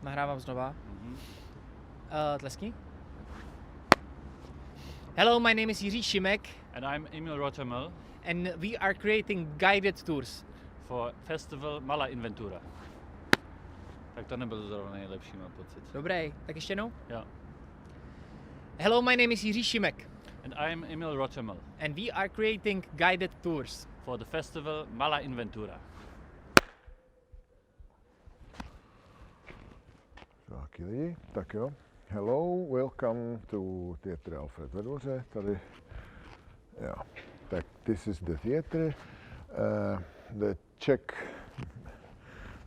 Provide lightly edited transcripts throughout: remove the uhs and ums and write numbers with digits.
Nahrávám znova. Tleskni. Hello, my name is Jiří Šimek. And I'm Emil Rothermel. And we are creating guided tours. For festival Mala Inventura. Tak to nebyl zrovna nejlepší, mám pocit. Dobrý, tak ještě jednou? Jo. Hello, my name is Jiří Šimek. And I'm Emil Rothermel. And we are creating guided tours. For the festival Mala Inventura. Taky lidi, tak jo. Hello, welcome to Theatre Alfred ve dvoře, tady. Jo, tak this is the theatre.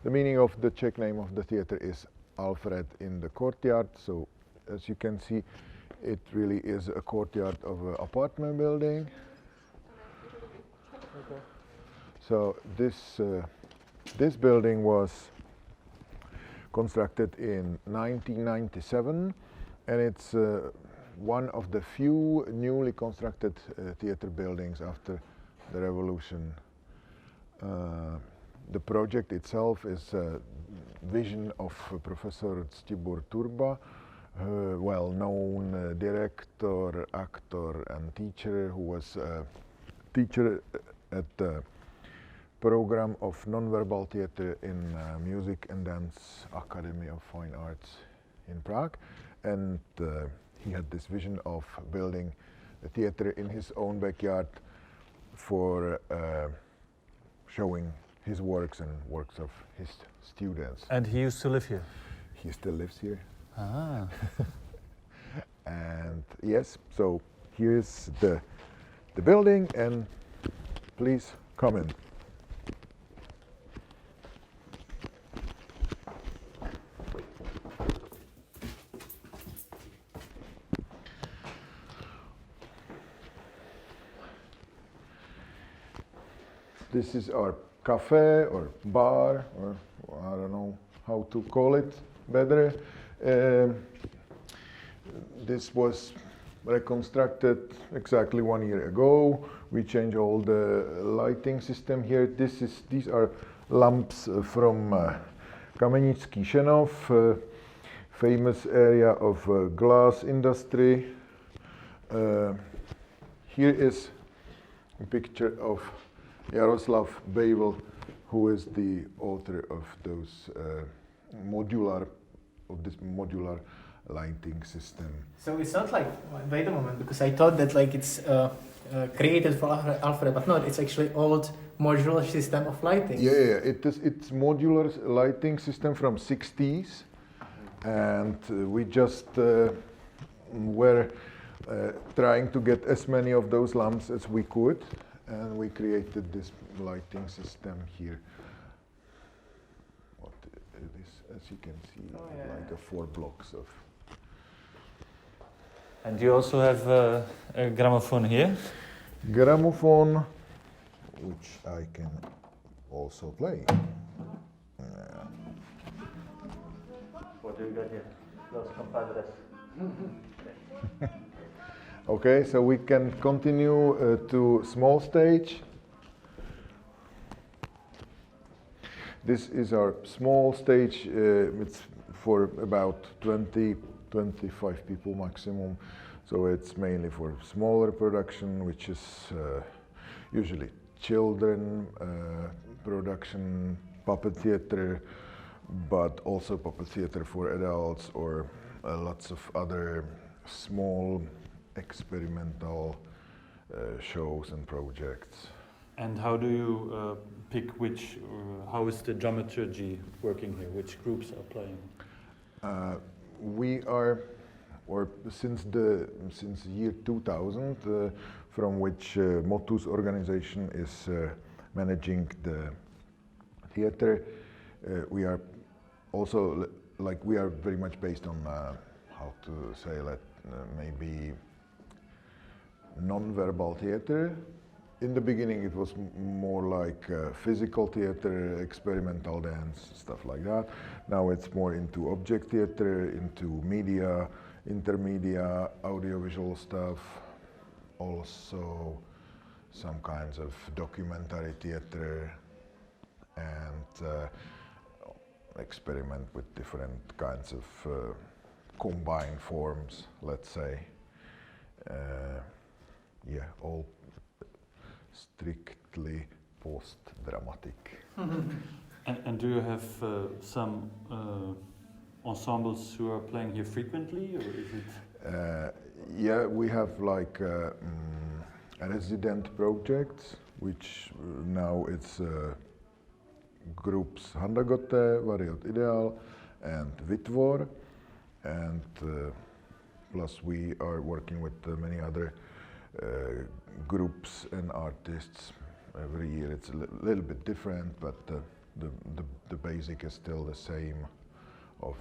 The meaning of the Czech name of the theatre is Alfred in the courtyard. So as you can see, it really is a courtyard of an apartment building. Okay. So this building was constructed in 1997, and it's one of the few newly constructed theatre buildings after the revolution. The project itself is a vision of Professor Ctibor Turba, a well-known director, actor and teacher who was a teacher at the program of non-verbal theatre in Music and Dance Academy of Fine Arts in Prague, and he had this vision of building a theatre in his own backyard for showing his works and works of his students. And he used to live here? He still lives here. Ah. And yes, so here's the building, and please come in. This is our cafe or bar, or I don't know how to call it better. This was reconstructed exactly 1 year ago. We changed all the lighting system here. These are lamps from Kamenický Šenov, famous area of glass industry. Here is a picture of Jaroslav Bejvel, who is the author of those modular lighting system. So it's not like, wait a moment, because I thought that like it's created for Alfred, but no, it's actually old modular system of lighting. Yeah, it's modular lighting system from 60s, and we just were trying to get as many of those lamps as we could. And we created this lighting system here. What it is, as you can see, like 4 blocks of. And you also have a gramophone here? Gramophone, which I can also play. What do you got here? Los compadres. Okay, so we can continue to small stage. This is our small stage. It's for about 20-25 people maximum. So it's mainly for smaller production, which is usually children production, puppet theater, but also puppet theater for adults, or lots of other small experimental shows and projects. And how do you pick which, how is the dramaturgy working here? Which groups are playing? We are, or since year 2000, from which Motus organization is managing the theater, we are also, like, we are very much based on, how to say that, maybe non-verbal theater. In the beginning it was more like physical theater, experimental dance, stuff like that. Now it's more into object theater, into media, intermedia, audiovisual stuff, also some kinds of documentary theater, and experiment with different kinds of combined forms, let's say. Yeah, all strictly post-dramatic. And do you have some ensembles who are playing here frequently, or is it? Yeah, we have like resident projects, which now it's groups Handagote, Variot Ideal, and Vitvor, and plus we are working with many other groups and artists. Every year it's a little bit different, but the basic is still the same, of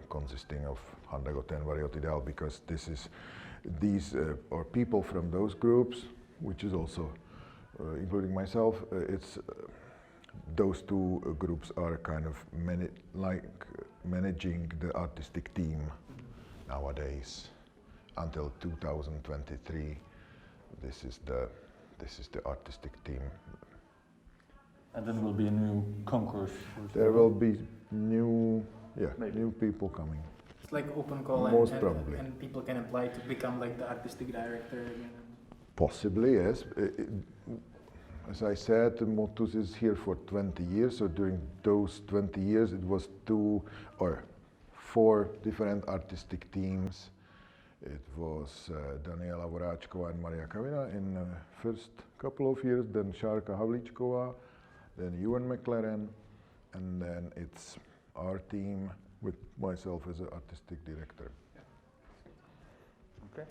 consisting of Handagote and Variot Ideal, because these are people from those groups, which is also including myself. It's those two groups are kind of managing the artistic team nowadays until 2023. This is the artistic team. And then will be a new concourse. There will be new people coming. It's like open call, Most probably. and people can apply to become like the artistic director again. Possibly, yes. As I said, Motus is here for 20 years, so during those 20 years it was 2 or 4 different artistic teams. It was Daniela Voráčková and Maria Kavina in the first couple of years, then Šárka Havlíčková, then Ewan McLaren, and then it's our team with myself as an artistic director. Okay.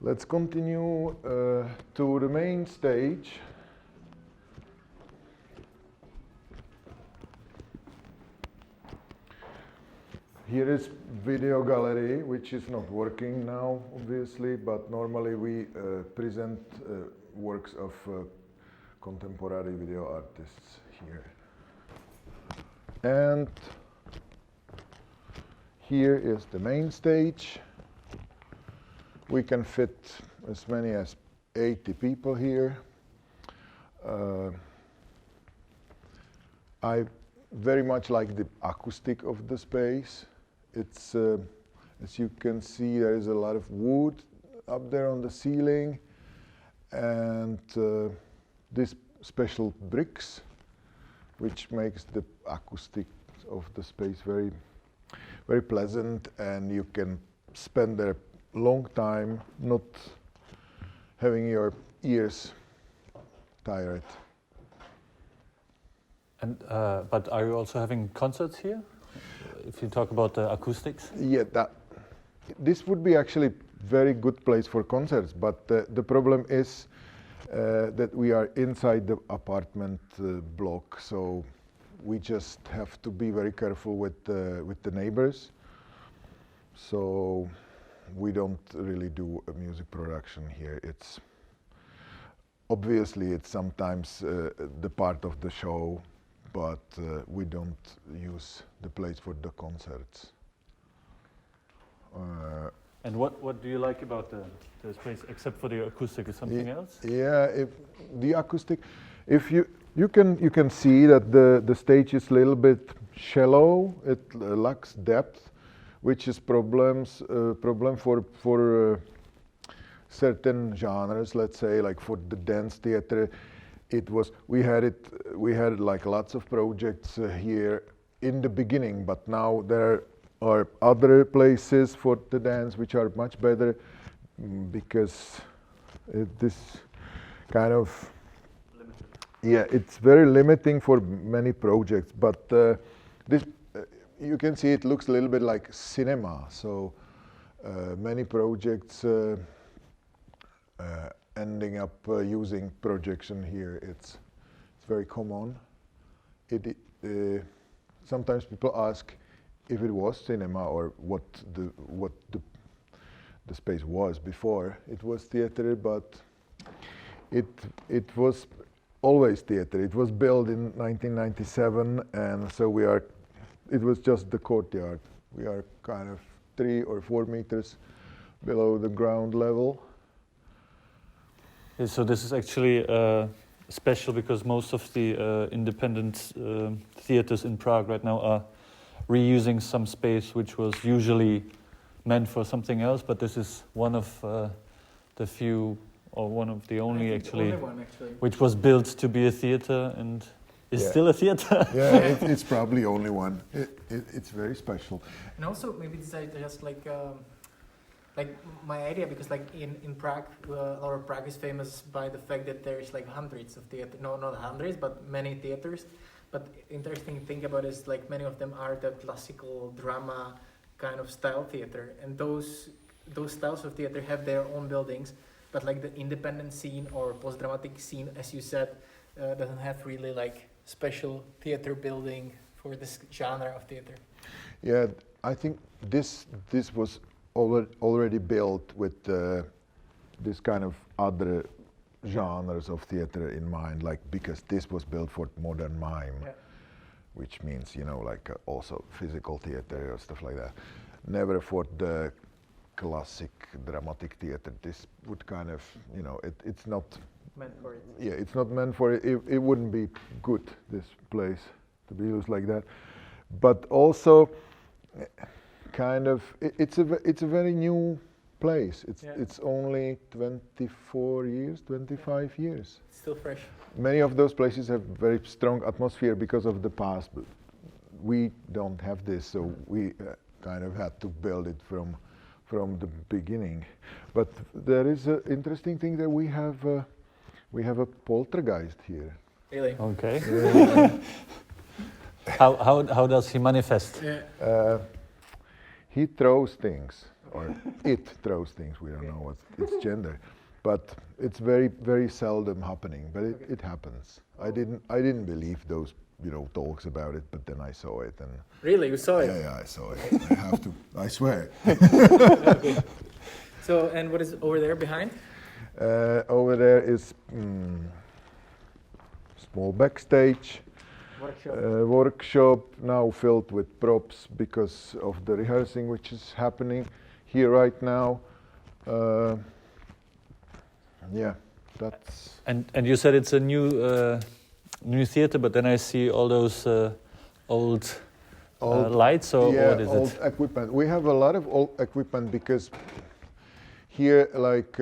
Let's continue to the main stage. Here is video gallery, which is not working now, obviously, but normally we present works of contemporary video artists here. And here is the main stage. We can fit as many as 80 people here. I very much like the acoustic of the space. It's, as you can see, there is a lot of wood up there on the ceiling, and these special bricks, which makes the acoustic of the space very, very pleasant, and you can spend there long time not having your ears tired. And but are you also having concerts here? If you talk about the acoustics? Yeah, this would be actually very good place for concerts, but the problem is that we are inside the apartment block, so we just have to be very careful with the neighbors. So we don't really do a music production here. It's obviously it's sometimes the part of the show, but we don't use the place for the concerts. And what do you like about the space, except for the acoustic? Is something else? Yeah, if the acoustic, if you can see that the stage is a little bit shallow. It lacks depth, which is problem for certain genres. Let's say, like for the dance theater, we had like lots of projects here in the beginning, but now there are other places for the dance which are much better, because this kind of it's very limiting for many projects. But this you can see it looks a little bit like cinema. So many projects ending up using projection here. It's very common. Sometimes people ask if it was cinema or what the space was before. It was theater, but it was always theater. It was built in 1997, and so it was just the courtyard. We are kind of 3 or 4 meters below the ground level. Yeah, so this is actually special because most of the independent theaters in Prague right now are reusing some space which was usually meant for something else, but this is one of the few, or one of the only actually, which was built to be a theater and is still a theater. Yeah, it's probably only one. It's very special. And also maybe this is just like my idea, because like in Prague, or Prague is famous by the fact that there is like hundreds of theater, no, not hundreds, but many theaters. But interesting thing about it is like many of them are the classical drama kind of style theater, and those styles of theater have their own buildings, but like the independent scene or post-dramatic scene, as you said, doesn't have really like special theater building for this genre of theater. Yeah, I think this was already built with this kind of other genres of theater in mind, like because this was built for modern mime, which means, you know, like also physical theater or stuff like that. Never for the classic dramatic theater. This would kind of, you know, it's not meant for it. Yeah, it's not meant for it. It wouldn't be good, this place, to be used like that. But also, kind of, it's a very new place. It's only 24 years, 25 years. It's still fresh. Many of those places have very strong atmosphere because of the past, but we don't have this, so we kind of had to build it from the beginning. But there is an interesting thing that we have a poltergeist here. Really? Okay. How does he manifest? He throws things, or it throws things. We don't know what its gender, but it's very, very seldom happening. But it happens. I didn't believe those, you know, talks about it, but then I saw it, and really, you saw it? Yeah, I saw it. I have to. I swear. Okay. So, and what is over there behind? Over there is small backstage. Workshop now filled with props because of the rehearsing which is happening here right now. Yeah, that's. And you said it's a new theater, but then I see all those old lights, or what is old equipment. We have a lot of old equipment because here, like.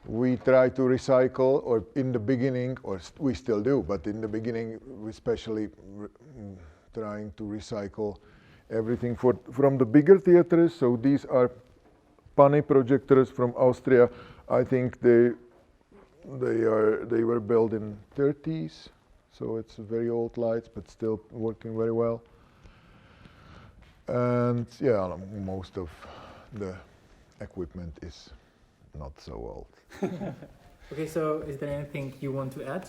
We try to recycle, or in the beginning, or we still do, but in the beginning, we especially trying to recycle everything from the bigger theaters. So these are Pani projectors from Austria. I think they were built in 30s, so it's very old lights, but still working very well. And yeah, most of the equipment is not so old. Okay, so is there anything you want to add?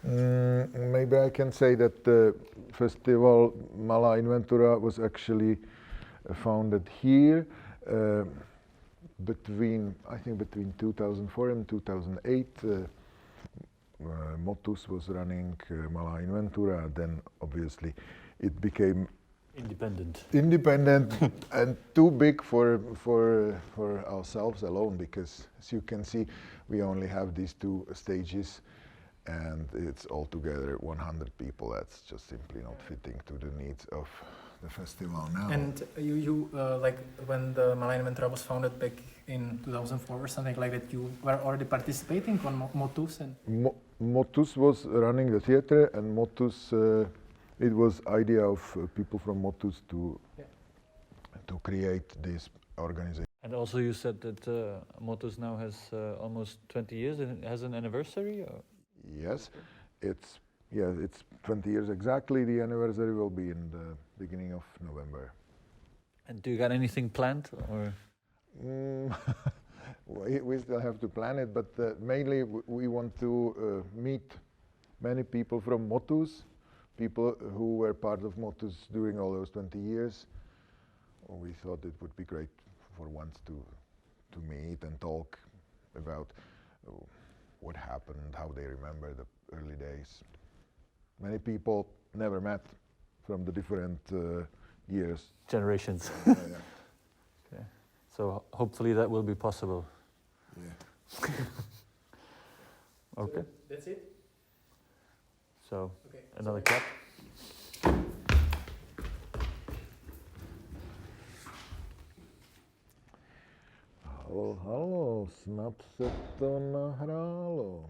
Maybe I can say that the festival Malá Inventura was actually founded here between 2004 and 2008. Motus was running Malá Inventura, then obviously it became independent and too big for ourselves alone, because as you can see, we only have these two stages, and it's altogether 100 people. That's just simply not fitting to the needs of the festival now. And you like when the Malá Inventura was founded back in 2004 or something like that, you were already participating on Motus, and Motus was running the theater, and Motus. It was idea of people from Motus to create this organization. And also you said that Motus now has almost 20 years, and it has an anniversary? Or? Yes, it's 20 years exactly. The anniversary will be in the beginning of November. And do you got anything planned, or? We still have to plan it, but mainly we want to meet many people from Motus. People who were part of Motus during all those 20 years. We thought it would be great for once to meet and talk about what happened, how they remember the early days. Many people never met from the different years. Generations. Yeah. Okay. So hopefully that will be possible. Yeah. Okay. So that's it. So Okay. another So- clap. Halo, halo, snad se to nahrálo.